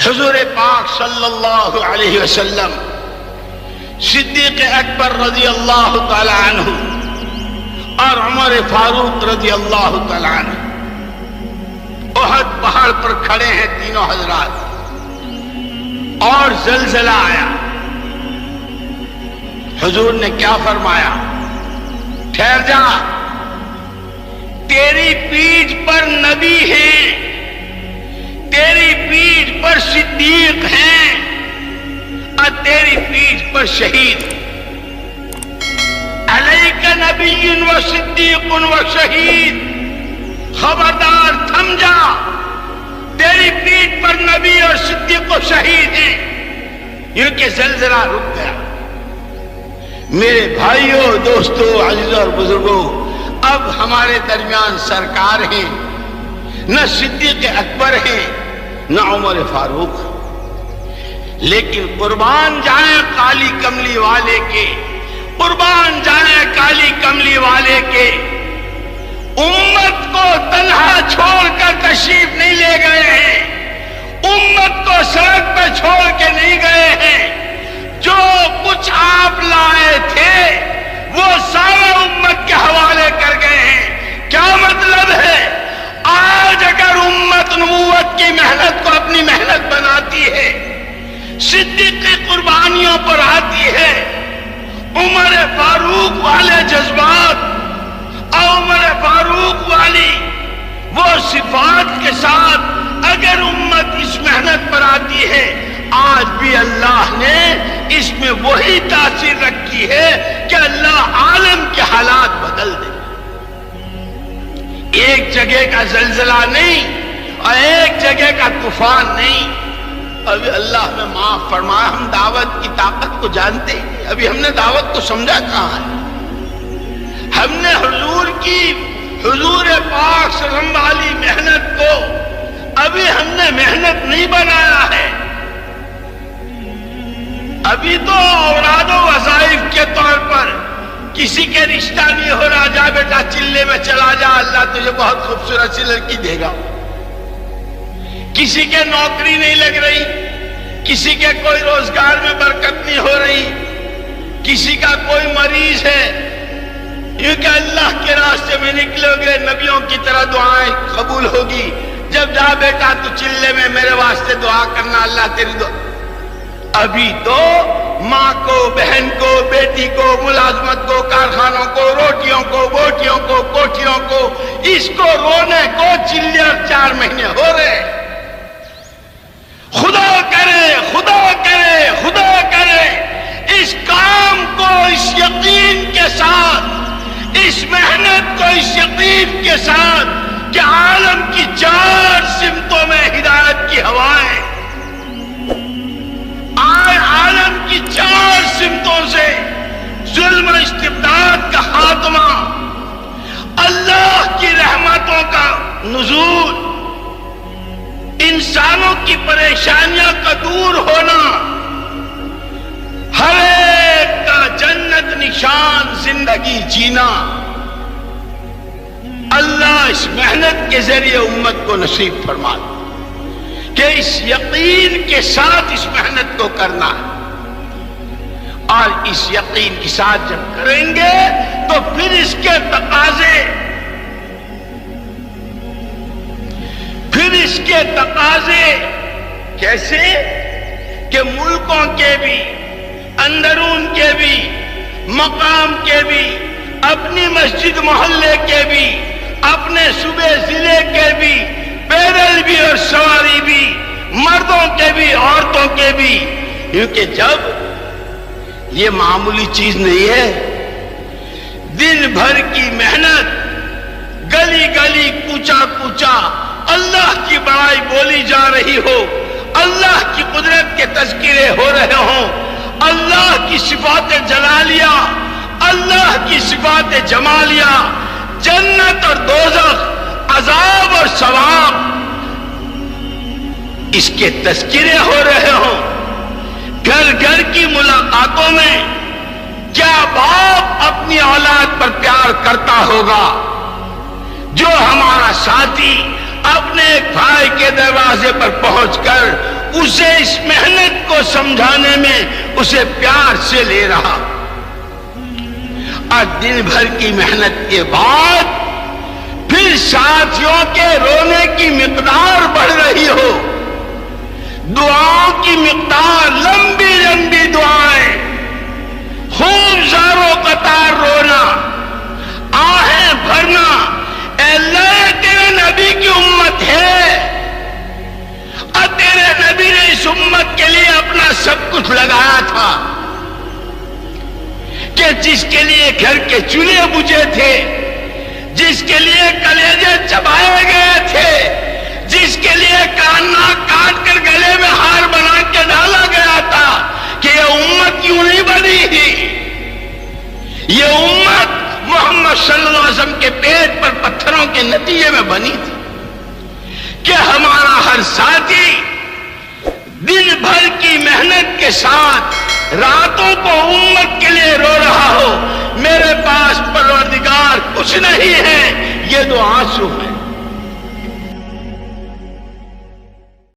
حضور پاک صلی اللہ علیہ وسلم صدیق اکبر رضی اللہ تعالی عنہ اور عمر فاروق رضی اللہ تعالی عنہ احد پہاڑ پر کھڑے ہیں تینوں حضرات، اور زلزلہ آیا۔ حضور نے کیا فرمایا؟ ٹھہر جا، تیری پیٹھ پر نبی ہیں، تیری پیٹھ پر صدیق ہیں، اور تیری پیٹھ پر شہید۔ علیک نبی و صدیق و شہید، خبردار تھم جا، تیری پیٹھ پر نبی اور صدیق و شہید ہیں۔ یوں کہ زلزلہ رک گیا۔ میرے بھائیوں، دوستوں، عزیزوں اور بزرگوں، اب ہمارے درمیان سرکار ہیں، نہ صدیق اکبر ہیں نہ عمر فاروق، لیکن قربان جائیں کالی کملی والے کے، قربان جائیں کالی کملی والے کے، امت کو تنہا چھوڑ کر تشریف نہیں لے گئے ہیں، امت کو سڑک پہ چھوڑ کے نہیں گئے ہیں۔ جو کچھ آپ لائے تھے وہ سارا امت کے حوالے کر گئے ہیں۔ کیا مطلب ہے؟ آج اگر امت نبوت کی محنت کو اپنی محنت بناتی ہے، صدیق کی قربانیوں پر آتی ہے، عمر فاروق والے جذبات اور عمر فاروق والی وہ صفات کے ساتھ اگر امت اس محنت پر آتی ہے، آج بھی اللہ نے اس میں وہی تاثیر رکھی ہے کہ اللہ عالم کے حالات بدل دے۔ ایک جگہ کا زلزلہ نہیں اور ایک جگہ کا طوفان نہیں۔ ابھی اللہ ہمیں معاف فرمائے، ہم دعوت کی طاقت کو جانتے ہیں، ابھی ہم نے دعوت کو سمجھا کہاں ہے؟ ہم نے حضور کی، حضور پاک صلی اللہ علیہ وسلم والی محنت کو ابھی ہم نے محنت نہیں بنایا ہے۔ ابھی تو اوراد و وظائف کے طور پر کسی کے رشتہ نہیں ہو رہا، جا بیٹا چلے میں چلا جا، اللہ تجھے بہت خوبصورت سی لڑکی دے گا۔ کسی کے نوکری نہیں لگ رہی، کسی کے کوئی روزگار میں برکت نہیں ہو رہی، کسی کا کوئی مریض ہے، یوں کہ اللہ کے راستے میں نکلو گے نبیوں کی طرح دعائیں قبول ہوگی۔ جب جا بیٹا تو چلے میں میرے واسطے دعا کرنا، اللہ تیری دعا۔ ابھی تو ماں کو، بہن کو، بیٹی کو، ملازمت کو، کارخانوں کو، روٹیوں کو، بوٹیوں کو، کوٹھیوں کو، اس کو رونے کو چلے اور 4 مہینے ہو رہے۔ خدا کرے، خدا کرے، خدا کرے اس کام کو اس یقین کے ساتھ، اس محنت کو اس یقین کے ساتھ کہ عالم کی 4 سمتوں میں ہدایت کی ہوائیں، عالم کی 4 سمتوں سے ظلم و استبداد کا خاتمہ، اللہ کی رحمتوں کا نزول، انسانوں کی پریشانیوں کا دور ہونا، ہر ایک کا جنت نشان زندگی جینا، اللہ اس محنت کے ذریعے امت کو نصیب فرما دے کہ اس یقین کے ساتھ اس محنت کو کرنا ہے۔ اور اس یقین کے ساتھ جب کریں گے تو پھر اس کے تقاضے، پھر اس کے تقاضے کیسے کہ ملکوں کے بھی، اندرون کے بھی، مقام کے بھی، اپنی مسجد محلے کے بھی، اپنے صوبے ضلع کے بھی، پیدل بھی اور سواری بھی، مردوں کے بھی عورتوں کے بھی، کیونکہ جب یہ معمولی چیز نہیں ہے، دن بھر کی محنت، گلی گلی کوچا کوچا اللہ کی بڑائی بولی جا رہی ہو، اللہ کی قدرت کے تذکرے ہو رہے ہوں، اللہ کی صفات جلالیہ، اللہ کی صفات جمالیہ، جنت اور دوزخ، عذاب اور ثواب، اس کے تذکرے ہو رہے ہوں۔ گھر گھر کی ملاقاتوں میں کیا باپ اپنی اولاد پر پیار کرتا ہوگا جو ہمارا ساتھی اپنے ایک بھائی کے دروازے پر پہنچ کر اسے اس محنت کو سمجھانے میں اسے پیار سے لے رہا. اور دن بھر کی محنت کے بعد پھر ساتھیوں کے رونے کی مقدار بڑھ رہی ہو، دعاؤں کی مقدار، لمبی لمبی دعائیں، خوب زاروں قطار رونا، آہیں بھرنا. اے اللہ تیرے نبی کی امت ہے اور تیرے نبی نے اس امت کے لیے اپنا سب کچھ لگایا تھا، کہ جس کے لیے گھر کے چولہے بجھے تھے، جس کے لیے کلیجے چبائے گئے تھے، جس کے لیے کان ناک کاٹ کر گلے میں ہار بنا کے ڈالا گیا تھا، کہ یہ امت یوں نہیں بنی تھی. یہ امت محمد صلی اللہ علیہ وسلم کے پیٹ پر پتھروں کے نتیجے میں بنی تھی. کہ ہمارا ہر ساتھی دن بھر کی محنت کے ساتھ راتوں کو امت کے لیے رو رہا ہو، میرے پاس پروردگار کچھ نہیں ہے، یہ تو آنسو ہے.